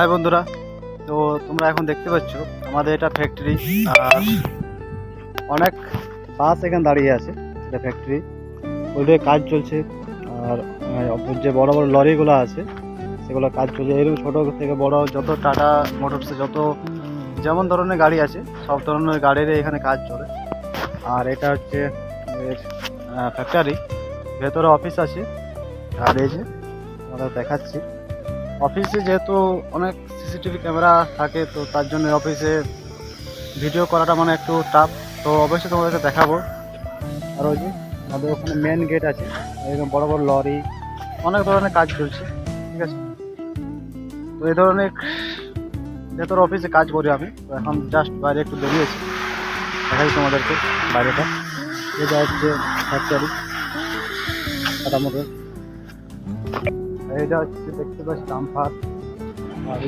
High বন্ধুরা, তো তোমরা এখন দেখতে পাচ্ছ আমাদের এটা ফ্যাক্টরি। আর অনেক বাস এখানে দাঁড়িয়ে আছে, এটা ফ্যাক্টরি ওইটাই কাজ চলছে। আর যে বড় বড় লরিগুলো আছে সেগুলো কাজ চলছে। এরকম ছোট থেকে বড় যত টাটা মোটরসে যত যেমন ধরনের গাড়ি আছে সব ধরনের গাড়ির এখানে কাজ চলে। আর এটা হচ্ছে ফ্যাক্টরি, ভেতরে অফিস আছে। আর এই যে আমরা দেখাচ্ছি অফিসে যেহেতু অনেক সিসিটিভি ক্যামেরা থাকে, তো তার জন্য অফিসে ভিডিও করাটা মানে একটু টাফ। তো অবশ্যই তোমাদেরকে দেখাবো। আর ওই যে আমাদের ওখানে মেন গেট আছে, এরকম বড় বড় লরি অনেক ধরনের কাজ চলছে, ঠিক আছে। তো এই ধরনের ভেতরে অফিসে কাজ করি আমি। তো এখন জাস্ট বাইরে একটু বেরিয়েছি, দেখাই তোমাদেরকে বাইরেটা। এটা হচ্ছে ফ্যাক্টরি টাটা মোটর। এইটা হচ্ছে দেখতে পাচ্ছি ডাম্পার। আর